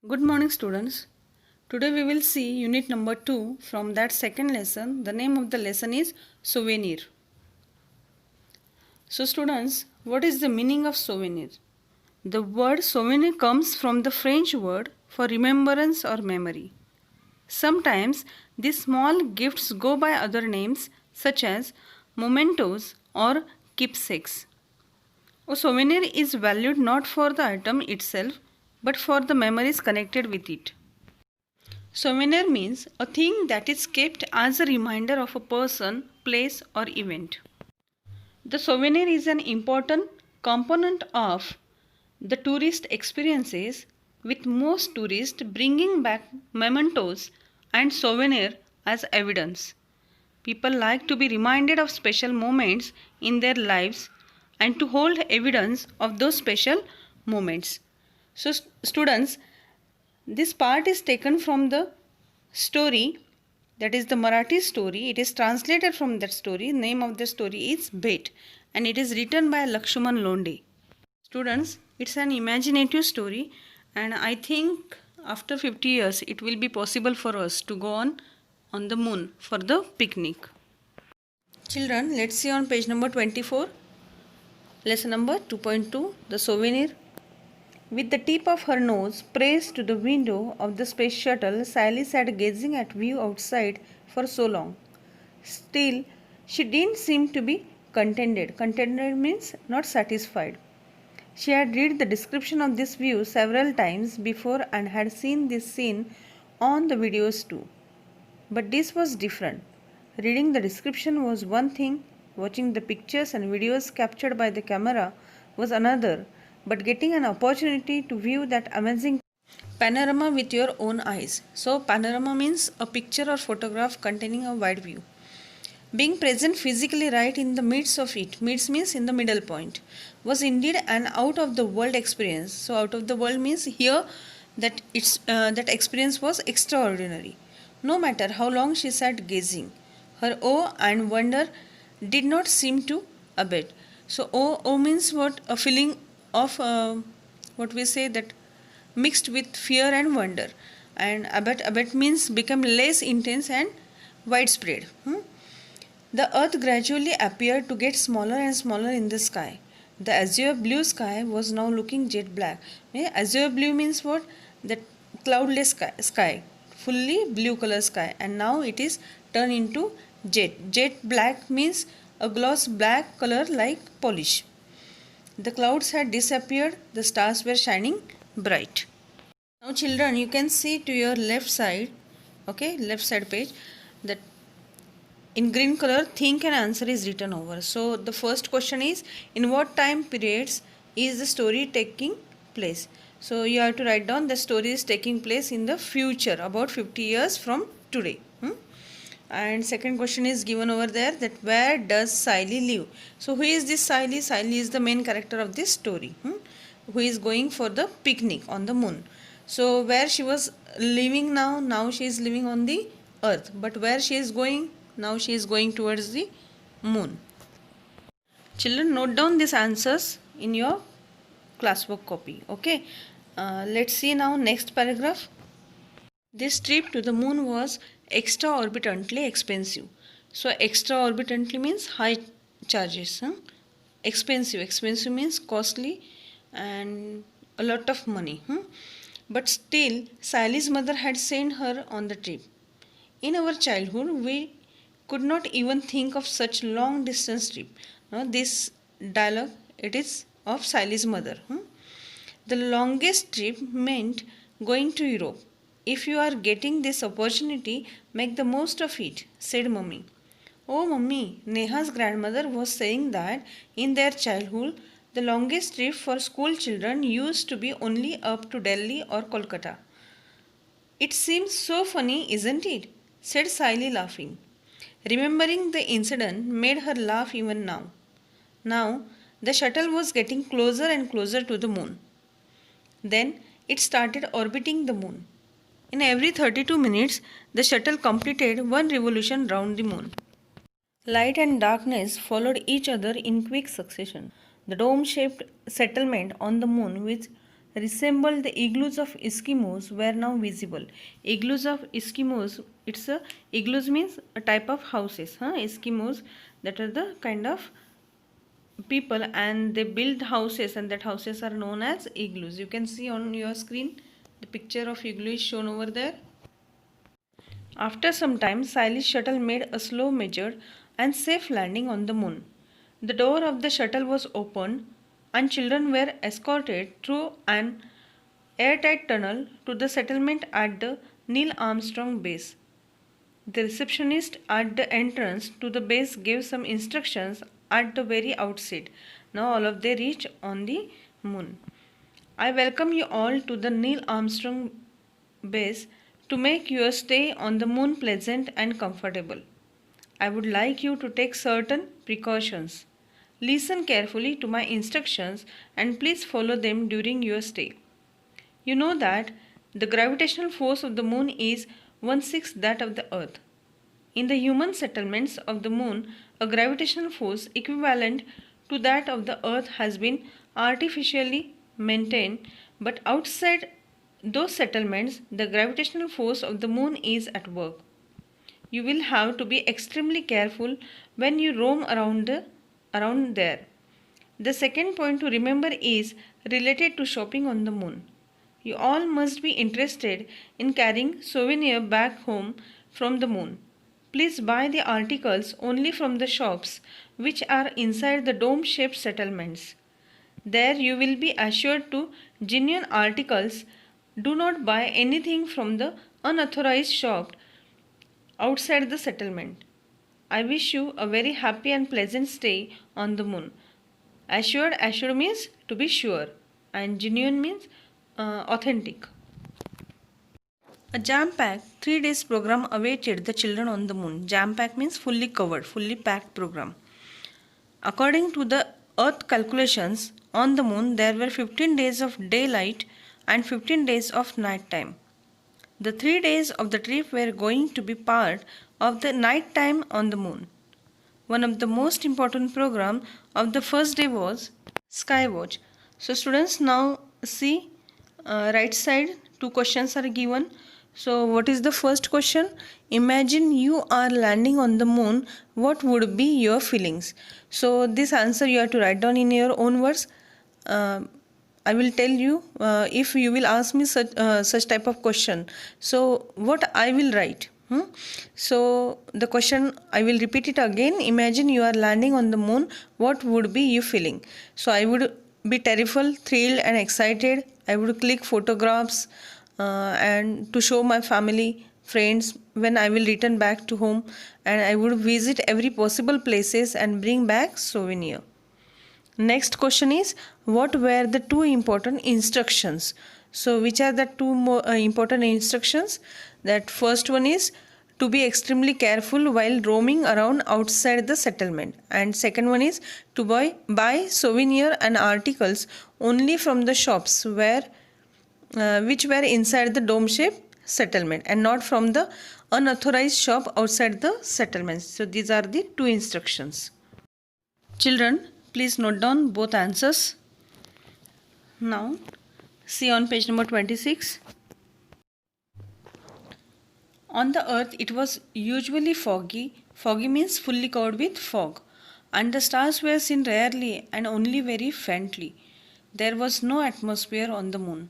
Good morning, students. Today we will see unit number 2 from that second lesson. The name of the lesson is souvenir. So, students, what is the meaning of souvenir? The word souvenir comes from the French word for remembrance or memory. Sometimes these small gifts go by other names such as mementos or keepsakes. A souvenir is valued not for the item itself but for the memories connected with it. Souvenir means a thing that is kept as a reminder of a person, place, or event. The souvenir is an important component of the tourist experiences, with most tourists bringing back mementos and souvenir as evidence. People like to be reminded of special moments in their lives and to hold evidence of those special moments. So, students, this part is taken from the story, that is the Marathi story. It is translated from that story. Name of the story is Bhet and it is written by Lakshman Londe. Students, it's an imaginative story and I think after 50 years it will be possible for us to go on the moon for the picnic. Children, let's see on page number 24. Lesson number 2.2, the souvenir. With the tip of her nose pressed to the window of the space shuttle, Sally sat gazing at view outside for so long. Still, she didn't seem to be contented. Contented means not satisfied. She had read the description of this view several times before and had seen this scene on the videos too. But this was different. Reading the description was one thing, watching the pictures and videos captured by the camera was another, but getting an opportunity to view that amazing panorama with your own eyes. So, panorama means a picture or photograph containing a wide view. Being present physically right in the midst of it, midst means in the middle point, was indeed an out of the world experience. So, out of the world means here that that experience was extraordinary. No matter how long she sat gazing, her awe and wonder did not seem to abate. So, awe means what? A feeling of what we say that mixed with fear and wonder, and abate means become less intense and widespread. The earth gradually appeared to get smaller and smaller in the sky. The azure blue sky was now looking jet black. Azure blue means what? The cloudless sky, fully blue color sky, and now it is turned into jet. Jet black means a gloss black color like polish. The clouds had disappeared, the stars were shining bright. Now children, you can see to your left side, okay, left side page, that in green color think and answer is written over. So the first question is, in what time periods is the story taking place? So you have to write down the story is taking place in the future, about 50 years from today. And second question is given over there, that where does Sally live? So who is this Sally? Sally is the main character of this story, who is going for the picnic on the moon. So where she was living now she is living on the earth, but where she is going? Now she is going towards the moon. Children, note down these answers in your classwork copy. Okay. Let's see now next paragraph. This trip to the moon was exorbitantly expensive. So exorbitantly means high charges. Expensive means costly and a lot of money. But still, Sally's mother had sent her on the trip. In our childhood, we could not even think of such long distance trip. This dialogue, it is of Sally's mother. The longest trip meant going to Europe. If you are getting this opportunity, make the most of it, said Mummy. Oh, Mummy, Neha's grandmother was saying that in their childhood, the longest trip for school children used to be only up to Delhi or Kolkata. It seems so funny, isn't it? Said Sally, laughing. Remembering the incident made her laugh even now. Now, the shuttle was getting closer and closer to the moon. Then it started orbiting the moon. In every 32 minutes, the shuttle completed one revolution round the moon. Light and darkness followed each other in quick succession. The dome-shaped settlement on the moon, which resembled the igloos of Eskimos were now visible. Igloos of Eskimos, igloos means a type of houses. Eskimos, that are the kind of people, and they build houses, and that houses are known as igloos. You can see on your screen the picture of igloo is shown over there. After some time, Siley's shuttle made a slow, measured, and safe landing on the moon. The door of the shuttle was opened, and children were escorted through an airtight tunnel to the settlement at the Neil Armstrong base. The receptionist at the entrance to the base gave some instructions at the very outset. Now all of them reach on the moon. I welcome you all to the Neil Armstrong base to make your stay on the moon pleasant and comfortable. I would like you to take certain precautions. Listen carefully to my instructions and please follow them during your stay. You know that the gravitational force of the moon is 1/6 that of the earth. In the human settlements of the moon, a gravitational force equivalent to that of the earth has been artificially maintained, but outside those settlements, the gravitational force of the moon is at work. You will have to be extremely careful when you roam around there. The second point to remember is related to shopping on the moon. You all must be interested in carrying souvenir back home from the moon. Please buy the articles only from the shops which are inside the dome-shaped settlements. There you will be assured to genuine articles. Do not buy anything from the unauthorized shop outside the settlement. I wish you a very happy and pleasant stay on the moon. Assured means to be sure, and genuine means authentic. A jam-packed 3 days program awaited the children on the moon. Jam-packed means fully covered, fully packed program. According to the Earth calculations, on the moon there were 15 days of daylight and 15 days of night time. The 3 days of the trip were going to be part of the night time on the moon. One of the most important program of the first day was Skywatch. So students, now see right side, 2 questions are given. So what is the first question? Imagine you are landing on the moon. What would be your feelings? So this answer you have to write down in your own words. I will tell you if you will ask me such type of question. So what I will write? So the question, I will repeat it again. Imagine you are landing on the moon. What would be you feeling? So I would be terrified, thrilled and excited. I would click photographs and to show my family, friends when I will return back to home, and I would visit every possible places and bring back souvenir. Next question is, what were the 2 important instructions? So which are the 2 more important instructions? That first one is to be extremely careful while roaming around outside the settlement, and second one is to buy souvenir and articles only from the shops which were inside the dome-shaped settlement and not from the unauthorized shop outside the settlements. So these are the 2 instructions. Children, please note down both answers. Now see on page number 26. On the earth it was usually foggy. Foggy means fully covered with fog, and the stars were seen rarely and only very faintly. There was no atmosphere on the moon.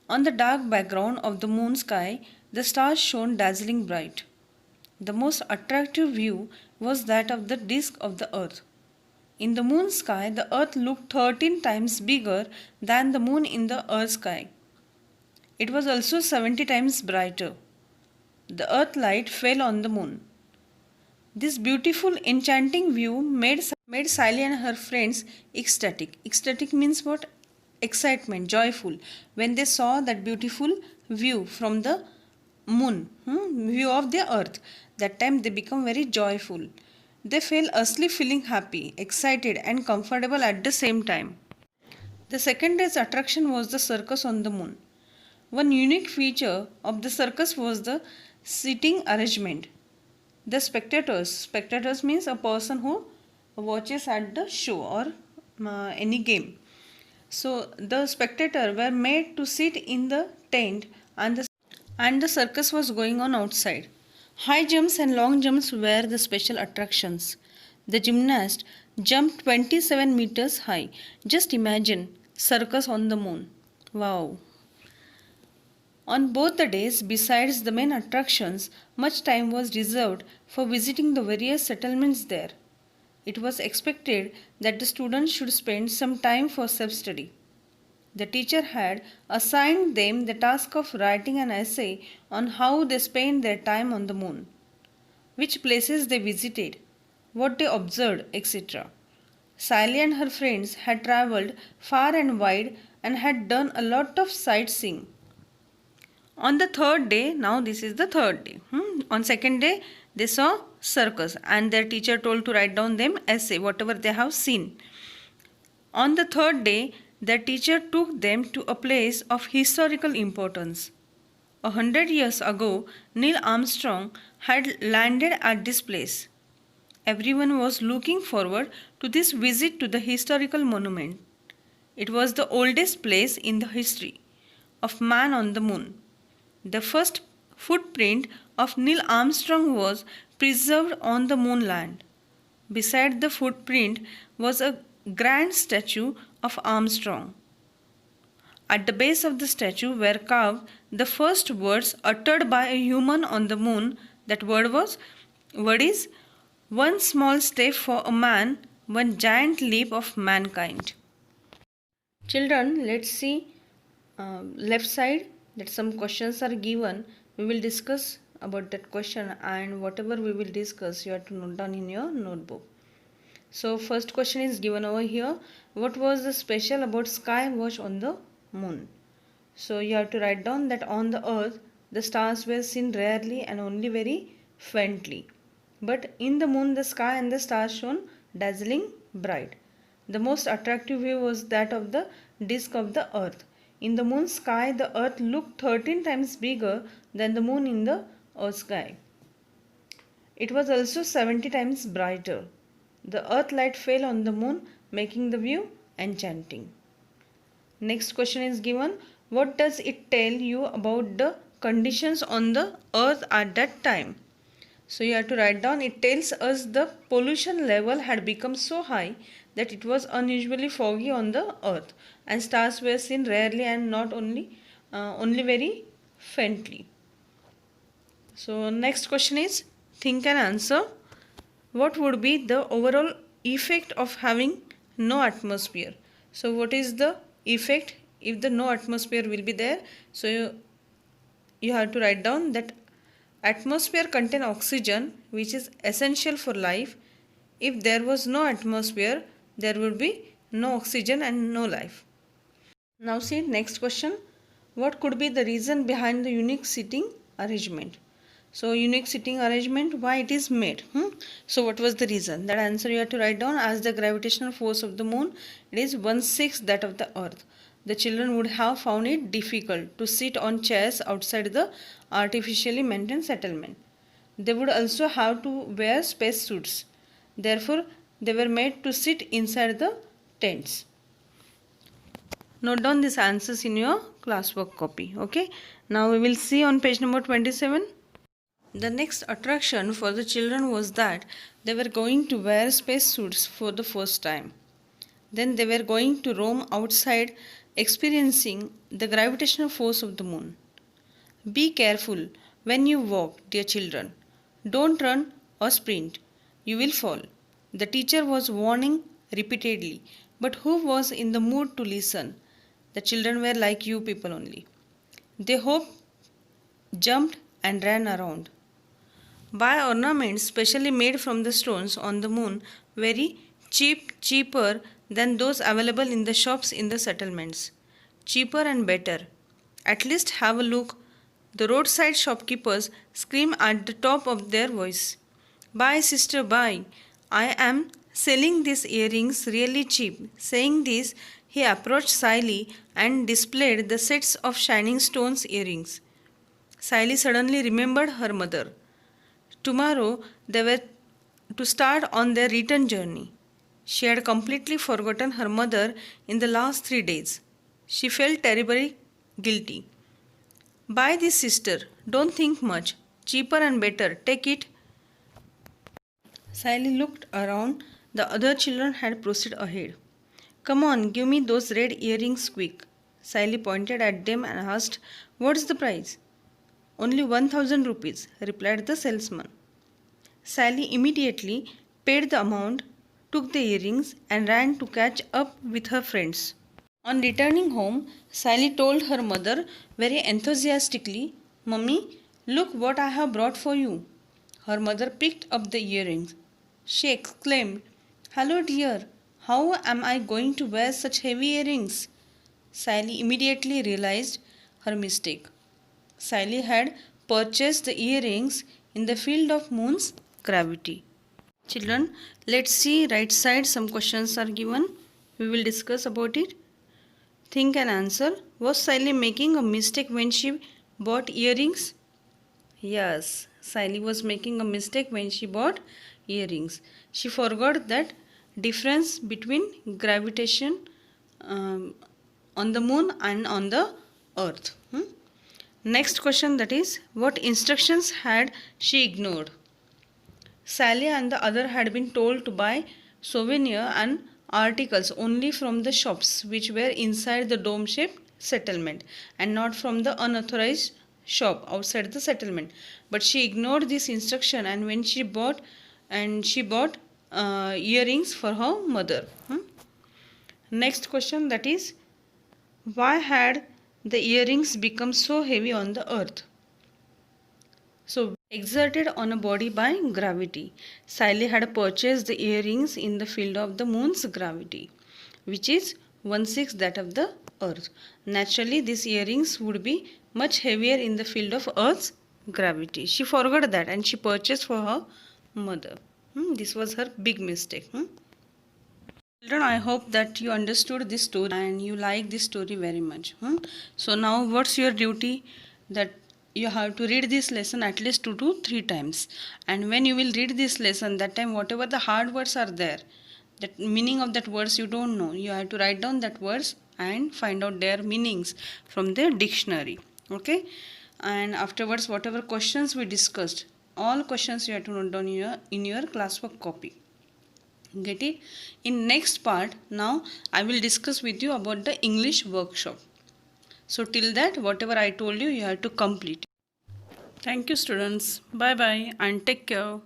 On the dark background of the moon sky, the stars shone dazzling bright. The most attractive view was that of the disk of the earth. In the moon sky, the earth looked 13 times bigger than the moon in the earth sky. It was also 70 times brighter. The earth light fell on the moon. This beautiful, enchanting view made Siley and her friends ecstatic. Ecstatic means what? Excitement, joyful. When they saw that beautiful view from the moon, view of the earth, that time they become very joyful. They fell asleep feeling happy, excited and comfortable at the same time. The second day's attraction was the circus on the moon. One unique feature of the circus was the seating arrangement. The spectators means a person who watches at the show or any game. So the spectators were made to sit in the tent and the circus was going on outside. High jumps and long jumps were the special attractions. The gymnast jumped 27 meters high. Just imagine circus on the moon. Wow. On both the days, besides the main attractions, much time was reserved for visiting the various settlements there. It was expected that the students should spend some time for self study. The teacher had assigned them the task of writing an essay on how they spent their time on the moon, which places they visited, what they observed, etc. Sally and her friends had travelled far and wide and had done a lot of sightseeing. On the third day, now this is the third day. On second day, they saw circus and their teacher told to write down them essay, whatever they have seen. On the third day, their teacher took them to a place of historical importance. 100 years ago, Neil Armstrong had landed at this place. Everyone was looking forward to this visit to the historical monument. It was the oldest place in the history of man on the moon. The first footprint of Neil Armstrong was preserved on the moonland. Beside the footprint was a grand statue of Armstrong. At the base of the statue were carved the first words uttered by a human on the moon. That word is one small step for a man, one giant leap of mankind. Children, let's see left side that some questions are given. We will discuss about that question, and whatever we will discuss you have to note down in your notebook. So first question is given over here. What was the special about sky watch on the moon? So you have to write down that on the earth the stars were seen rarely and only very faintly. But in the moon the sky and the stars shone dazzling bright. The most attractive view was that of the disk of the earth. In the moon sky the earth looked 13 times bigger than the moon in the earth sky. It was also 70 times brighter. The earth light fell on the moon, making the view enchanting. Next question is given. What does it tell you about the conditions on the earth at that time? So you have to write down. It tells us the pollution level had become so high that it was unusually foggy on the earth, and stars were seen rarely and not only very faintly. So next question is think and answer. What would be the overall effect of having no atmosphere? So what is the effect if the no atmosphere will be there? So you have to write down that atmosphere contain oxygen, which is essential for life. If there was no atmosphere, there would be no oxygen and no life. Now see next question. What could be the reason behind the unique seating arrangement? So unique seating arrangement, why it is made? So what was the reason? That answer you have to write down. As the gravitational force of the moon, it is 1/6 that of the earth. The children would have found it difficult to sit on chairs outside the artificially maintained settlement. They would also have to wear space suits. Therefore, they were made to sit inside the tents. Note down these answers in your classwork copy. Okay. Now we will see on page number 27. The next attraction for the children was that they were going to wear space suits for the first time. Then they were going to roam outside, experiencing the gravitational force of the moon. Be careful when you walk, dear children. Don't run or sprint. You will fall. The teacher was warning repeatedly, but who was in the mood to listen? The children were like you people only. They hoped, jumped, and ran around. Buy ornaments specially made from the stones on the moon, very cheaper than those available in the shops in the settlements. Cheaper and better. At least have a look. The roadside shopkeepers scream at the top of their voice. Buy, sister, buy. I am selling these earrings really cheap. Saying this, he approached Sally and displayed the sets of shining stones earrings. Sally suddenly remembered her mother. Tomorrow they were to start on their return journey. She had completely forgotten her mother in the last 3 days. She felt terribly guilty. Buy this, sister. Don't think much. Cheaper and better. Take it. Sally looked around. The other children had proceeded ahead. Come on, give me those red earrings quick. Sally pointed at them and asked, What's the price? Only 1000 rupees, replied the salesman. Sally immediately paid the amount, took the earrings, and ran to catch up with her friends. On returning home, Sally told her mother very enthusiastically, Mummy, look what I have brought for you. Her mother picked up the earrings. She exclaimed, Hello, dear, how am I going to wear such heavy earrings? Sally immediately realized her mistake. Sally had purchased the earrings in the field of moon's gravity. Children, let's see right side some questions are given. We will discuss about it. Think and answer. Was Sally making a mistake when she bought earrings? Yes, Sally was making a mistake when she bought earrings. She forgot that difference between gravitation on the moon and on the earth. Next question, that is, what instructions had she ignored? Sally and the other had been told to buy souvenir and articles only from the shops which were inside the dome-shaped settlement and not from the unauthorized shop outside the settlement. But she ignored this instruction, and when she bought earrings for her mother. Next question, that is, why had the earrings become so heavy on the earth? So, exerted on a body by gravity. Sally had purchased the earrings in the field of the moon's gravity, which is 1/6 that of the earth. Naturally, these earrings would be much heavier in the field of earth's gravity. She forgot that and she purchased for her mother. This was her big mistake. Children, I hope that you understood this story and you like this story very much. So now what's your duty? That you have to read this lesson at least 2 to 3 times. And when you will read this lesson, that time whatever the hard words are there, that meaning of that words you don't know, you have to write down that words and find out their meanings from the dictionary. Okay? And afterwards, whatever questions we discussed, all questions you have to note down in your classwork copy. Get it? In next part, now I will discuss with you about the English workshop. So till that, whatever I told you, you have to complete. Thank you, students. Bye bye and take care.